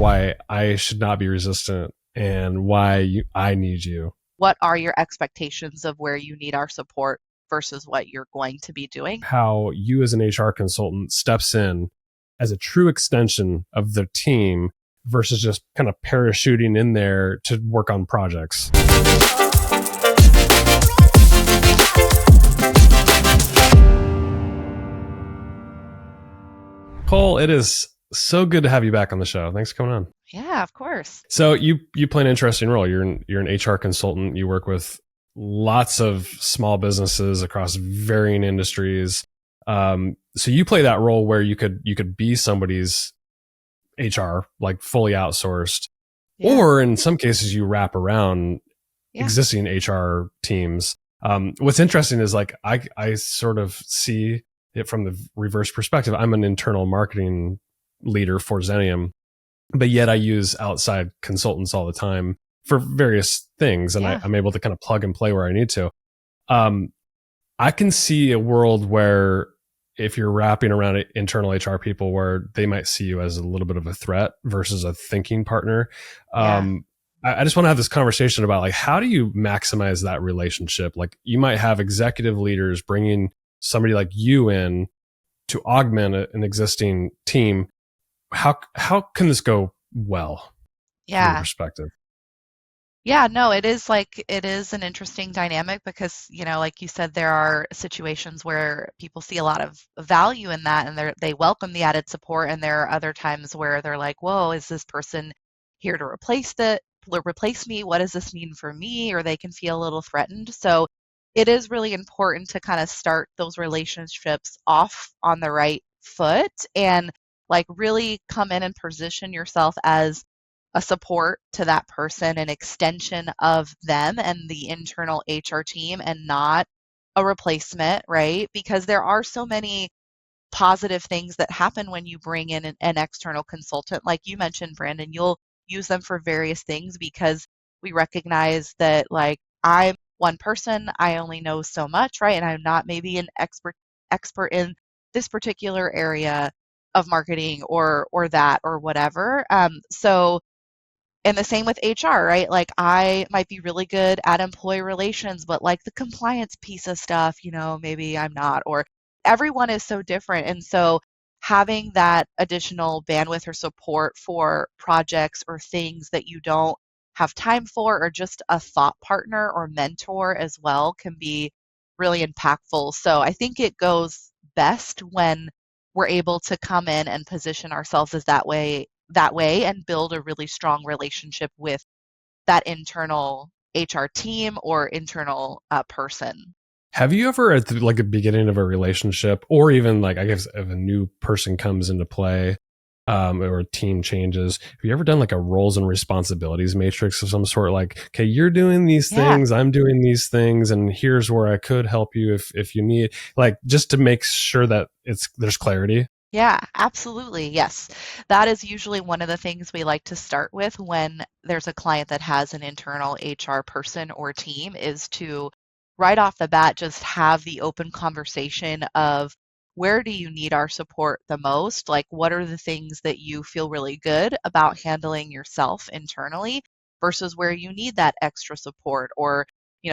why I should not be resistant and why I need you. What are your expectations of where you need our support versus what you're going to be doing? How you as an HR consultant steps in as a true extension of the team versus just kind of parachuting in there to work on projects. Cole, it is so good to have you back on the show. Thanks for coming on. Yeah, of course. So you play an interesting role. You're an HR consultant. You work with lots of small businesses across varying industries. So you play that role where you could be somebody's HR, like fully outsourced, or in some cases you wrap around existing HR teams. What's interesting is like I sort of see it from the reverse perspective. I'm an internal marketing leader for Xenium, but yet I use outside consultants all the time for various things, and I'm able to kind of plug and play where I need to. I can see a world where if you're wrapping around internal HR people, where they might see you as a little bit of a threat versus a thinking partner. I just want to have this conversation about like, how do you maximize that relationship? Like you might have executive leaders bringing somebody like you in to augment an existing team. How can this go well from your perspective? Yeah, no, it is an interesting dynamic because, like you said, there are situations where people see a lot of value in that and they welcome the added support. And there are other times where they're like, whoa, is this person here to replace me? What does this mean for me? Or they can feel a little threatened. So it is really important to kind of start those relationships off on the right foot and like really come in and position yourself as a support to that person, an extension of them and the internal HR team and not a replacement, right? Because there are so many positive things that happen when you bring in an external consultant. Like you mentioned, Brandon, you'll use them for various things because we recognize that like I'm one person, I only know so much, right? And I'm not maybe an expert in this particular area of marketing or that or whatever. And the same with HR, right? Like I might be really good at employee relations, but like the compliance piece of stuff, maybe I'm not, or everyone is so different. And so having that additional bandwidth or support for projects or things that you don't have time for, or just a thought partner or mentor as well can be really impactful. So I think it goes best when we're able to come in and position ourselves as that way and build a really strong relationship with that internal HR team or internal person. Have you ever at the beginning of a relationship, or even like, I guess if a new person comes into play, or a team changes, have you ever done like a roles and responsibilities matrix of some sort? Like, okay, you're doing these things, I'm doing these things, and here's where I could help you if you need, like, just to make sure that there's clarity. Yeah, absolutely. Yes. That is usually one of the things we like to start with when there's a client that has an internal HR person or team is to right off the bat just have the open conversation of where do you need our support the most? Like what are the things that you feel really good about handling yourself internally versus where you need that extra support? Or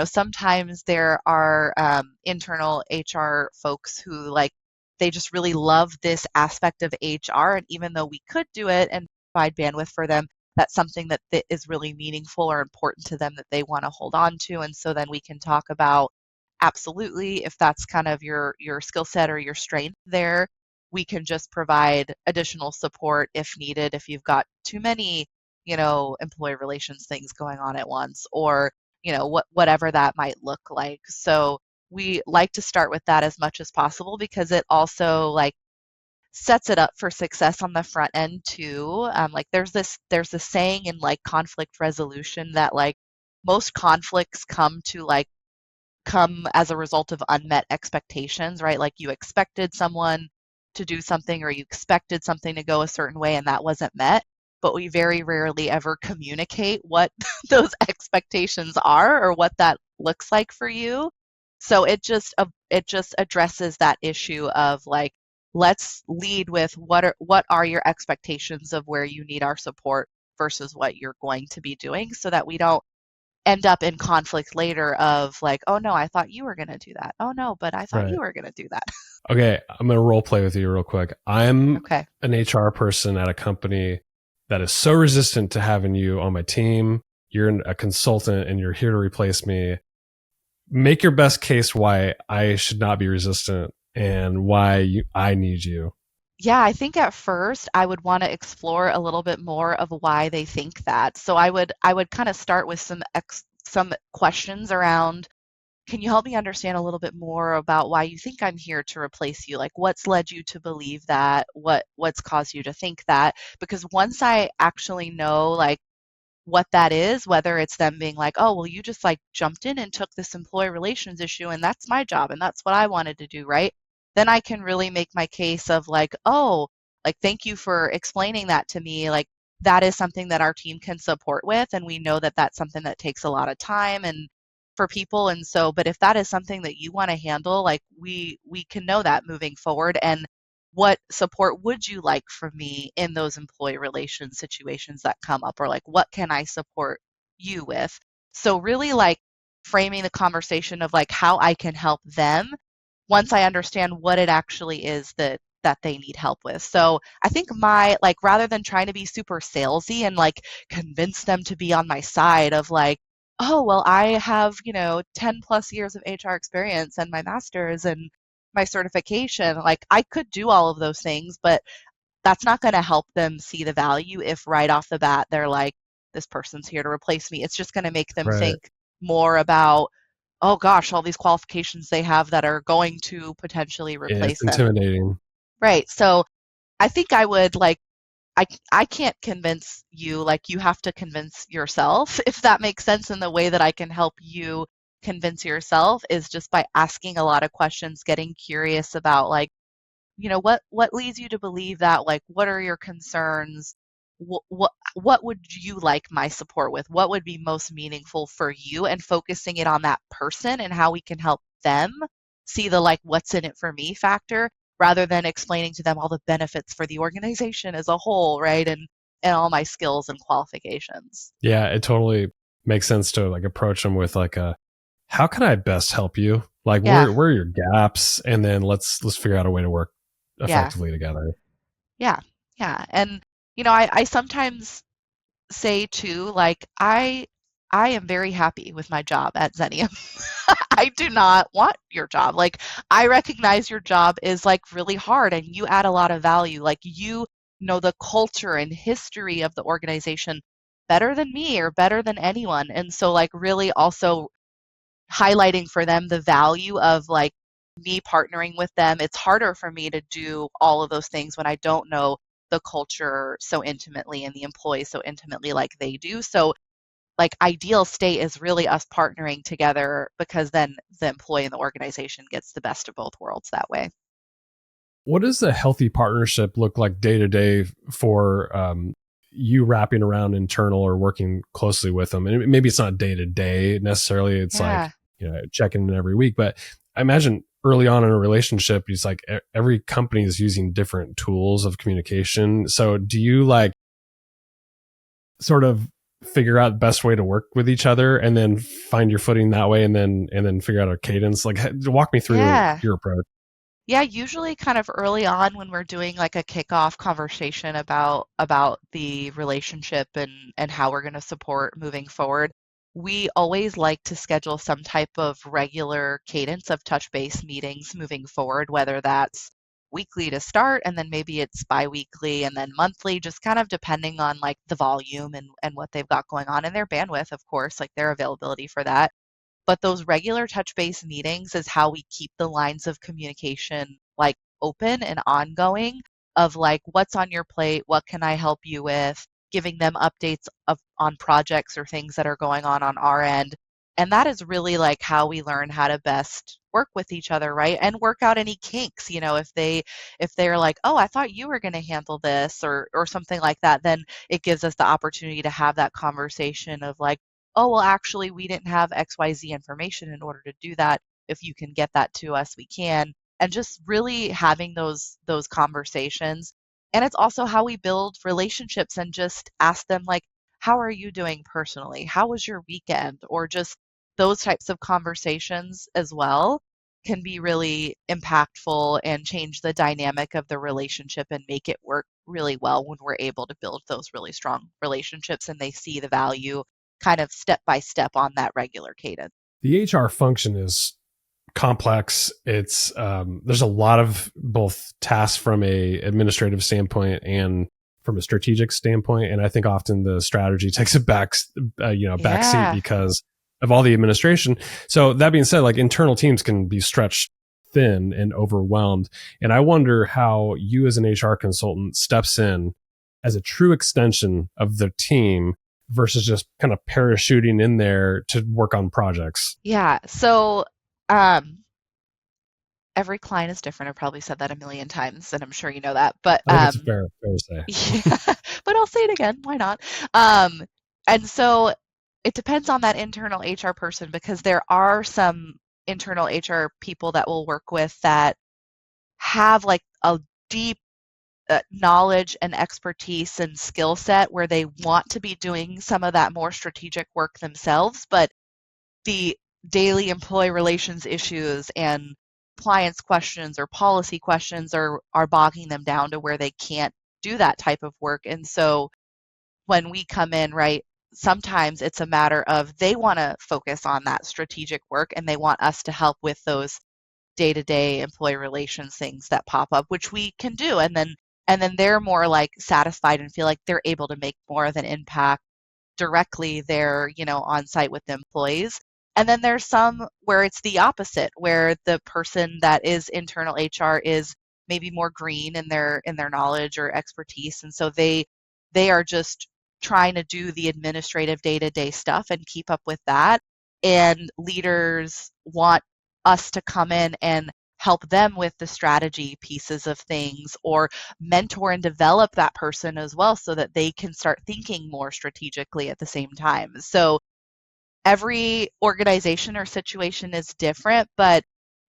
sometimes there are internal HR folks who like they just really love this aspect of HR. And even though we could do it and provide bandwidth for them, that's something that is really meaningful or important to them that they want to hold on to. And so then we can talk about absolutely, if that's kind of your skill set or your strength there, we can just provide additional support if needed, if you've got too many, employee relations things going on at once, or, whatever that might look like. So we like to start with that as much as possible because it also like sets it up for success on the front end too. Like there's this saying in like conflict resolution that like most conflicts come as a result of unmet expectations, right? Like you expected someone to do something or you expected something to go a certain way and that wasn't met, but we very rarely ever communicate what those expectations are or what that looks like for you. So it just addresses that issue of like let's lead with what are your expectations of where you need our support versus what you're going to be doing, so that we don't end up in conflict later of like, oh no, I thought you were going to do that. Oh no, but I thought Right. you were going to do that. Okay, I'm going to role play with you real quick. I'm Okay. an HR person at a company that is so resistant to having you on my team. You're a consultant and you're here to replace me. Make your best case why I should not be resistant and why I need you. Yeah, I think at first I would want to explore a little bit more of why they think that. So I would kind of start with some questions around, can you help me understand a little bit more about why you think I'm here to replace you? Like what's led you to believe that? What's caused you to think that? Because once I actually know like what that is, whether it's them being like, oh, well, you just like jumped in and took this employee relations issue and that's my job and that's what I wanted to do, right? Then I can really make my case of like, oh, like, thank you for explaining that to me. Like, that is something that our team can support with. And we know that that's something that takes a lot of time and for people. And so, but if that is something that you want to handle, like, we can know that moving forward. And what support would you like from me in those employee relations situations that come up, or like what can I support you with? So really like framing the conversation of like how I can help them once I understand what it actually is that they need help with. So I think my like, rather than trying to be super salesy and like convince them to be on my side of like, oh well, I have 10 plus years of HR experience and my master's and my certification. Like I could do all of those things, but that's not going to help them see the value if right off the bat they're like, this person's here to replace me. It's just going to make them Right. think more about, oh gosh, all these qualifications they have that are going to potentially Yeah, it's replace them. intimidating. Right. So I think I would like, I can't convince you, like you have to convince yourself, if that makes sense. And the way that I can help you convince yourself is just by asking a lot of questions, getting curious about like, what leads you to believe that? Like, what are your concerns? What would you like my support with? What would be most meaningful for you? And focusing it on that person and how we can help them see the like what's in it for me factor, rather than explaining to them all the benefits for the organization as a whole, right? And all my skills and qualifications. Yeah, it totally makes sense to like approach them with like a, how can I best help you? Like Yeah, where are your gaps? And then let's figure out a way to work yeah, effectively together. yeah, yeah. And I sometimes say too, like I am very happy with my job at Xenium. I do not want your job. Like I recognize your job is like really hard and you add a lot of value. Like you know the culture and history of the organization better than me or better than anyone. And so like really also highlighting for them the value of like me partnering with them. It's harder for me to do all of those things when I don't know the culture so intimately and the employees so intimately like they do. So like ideal state is really us partnering together, because then the employee and the organization gets the best of both worlds that way. What does a healthy partnership look like day to day for you wrapping around internal or working closely with them? And maybe it's not day to day necessarily. It's like, Yeah. checking in every week. But I imagine early on in a relationship, it's like every company is using different tools of communication. So do you like sort of figure out the best way to work with each other and then find your footing that way and then figure out a cadence? Like walk me through Yeah. your approach. Yeah, usually kind of early on when we're doing like a kickoff conversation about the relationship and how we're going to support moving forward, we always like to schedule some type of regular cadence of touch base meetings moving forward, whether that's weekly to start and then maybe it's bi-weekly and then monthly, just kind of depending on like the volume and what they've got going on and their bandwidth, of course, like their availability for that. But those regular touch base meetings is how we keep the lines of communication like open and ongoing, of like, what's on your plate? What can I help you with? Giving them updates on projects or things that are going on our end. And that is really like how we learn how to best work with each other, right? And work out any kinks, if they're like, "Oh, I thought you were going to handle this," or something like that, then it gives us the opportunity to have that conversation of like, oh, well, actually, we didn't have XYZ information in order to do that. If you can get that to us, we can. and just really having those conversations. And it's also how we build relationships and just ask them like, how are you doing personally? How was your weekend? Or just those types of conversations as well can be really impactful and change the dynamic of the relationship and make it work really well when we're able to build those really strong relationships and they see the value kind of step by step on that regular cadence. The HR function is complex. It's there's a lot of both tasks from a administrative standpoint and from a strategic standpoint, and I think often the strategy takes a back seat Yeah. because of all the administration. So that being said, like internal teams can be stretched thin and overwhelmed, and I wonder how you as an HR consultant steps in as a true extension of the team versus just kind of parachuting in there to work on projects. Yeah. So um every client is different. I've probably said that a million times, and I'm sure you know that. But I think it's fair to say. yeah, but I'll say it again. Why not? Um, and so it depends on that internal HR person because there are some internal HR people that we'll work with that have like a deep knowledge and expertise and skill set where they want to be doing some of that more strategic work themselves, but the daily employee relations issues and clients questions or policy questions are bogging them down to where they can't do that type of work. And so when we come in, right, sometimes it's a matter of they want to focus on that strategic work and they want us to help with those day-to-day employee relations things that pop up, which we can do. And then they're more like satisfied and feel like they're able to make more of an impact directly there, on site with the employees. And then there's some where it's the opposite, where the person that is internal HR is maybe more green in their knowledge or expertise, and so they are just trying to do the administrative day-to-day stuff and keep up with that. And leaders want us to come in and help them with the strategy pieces of things or mentor and develop that person as well so that they can start thinking more strategically at the same time. So every organization or situation is different, but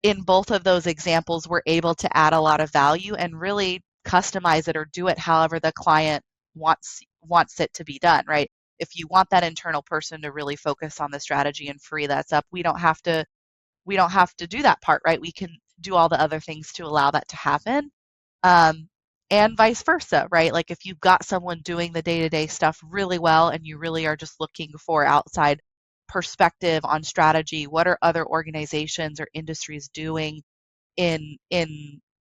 in both of those examples, we're able to add a lot of value and really customize it or do it however the client wants it to be done, right? If you want that internal person to really focus on the strategy and free that's up, we don't have to do that part, right? We can do all the other things to allow that to happen. Um, and vice versa, right? Like if you've got someone doing the day-to-day stuff really well and you really are just looking for outside perspective on strategy, what are other organizations or industries doing in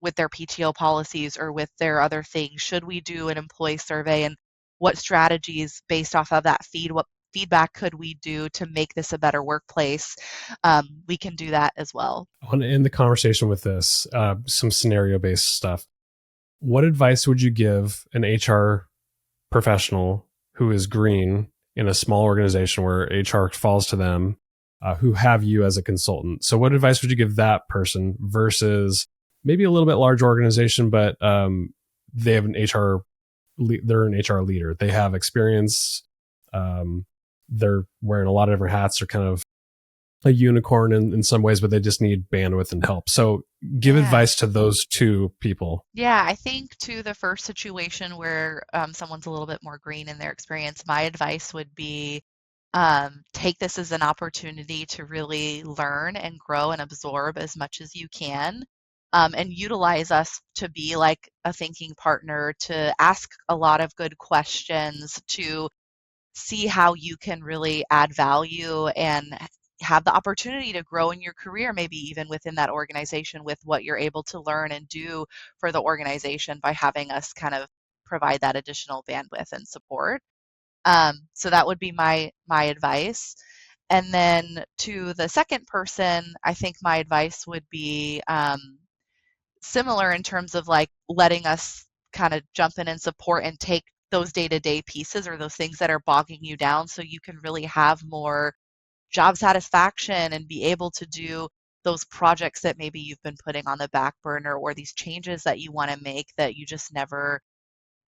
with their PTO policies or with their other things? Should we do an employee survey and what strategies based off of that what feedback could we do to make this a better workplace? We can do that as well. I want to end the conversation with this, some scenario based stuff. What advice would you give an HR professional who is green in a small organization where HR falls to them, who have you as a consultant? So, what advice would you give that person versus maybe a little bit large organization, but they have they're an HR leader. They have experience. They're wearing a lot of different hats. They're kind of a unicorn in some ways, but they just need bandwidth and help. So give Yeah. advice to those two people. Yeah, I think to the first situation where someone's a little bit more green in their experience, my advice would be take this as an opportunity to really learn and grow and absorb as much as you can, and utilize us to be like a thinking partner, to ask a lot of good questions, to see how you can really add value and have the opportunity to grow in your career, maybe even within that organization with what you're able to learn and do for the organization by having us kind of provide that additional bandwidth and support. So that would be my advice. And then to the second person, I think my advice would be similar in terms of like letting us kind of jump in and support and take those day-to-day pieces or those things that are bogging you down so you can really have more job satisfaction and be able to do those projects that maybe you've been putting on the back burner or these changes that you want to make that you just never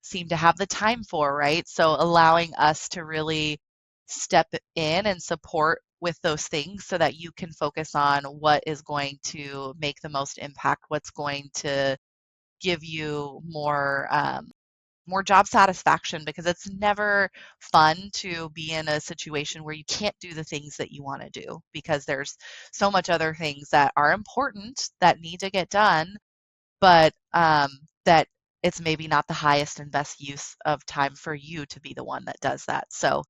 seem to have the time for, right? So allowing us to really step in and support with those things so that you can focus on what is going to make the most impact, what's going to give you more job satisfaction, because it's never fun to be in a situation where you can't do the things that you want to do because there's so much other things that are important that need to get done, but that it's maybe not the highest and best use of time for you to be the one that does that. So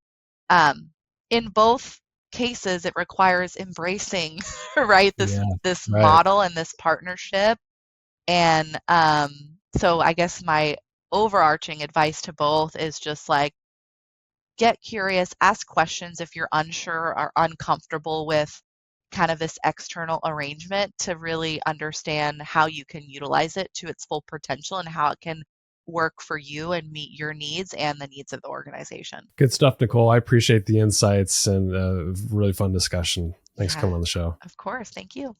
um, in both cases, it requires embracing, right, Yeah. this Right. model and this partnership. And so I guess my overarching advice to both is just like, get curious, ask questions if you're unsure or uncomfortable with kind of this external arrangement, to really understand how you can utilize it to its full potential and how it can work for you and meet your needs and the needs of the organization. Good stuff, Nicole. I appreciate the insights and really fun discussion. Thanks for Yeah, coming on the show. of course. Thank you.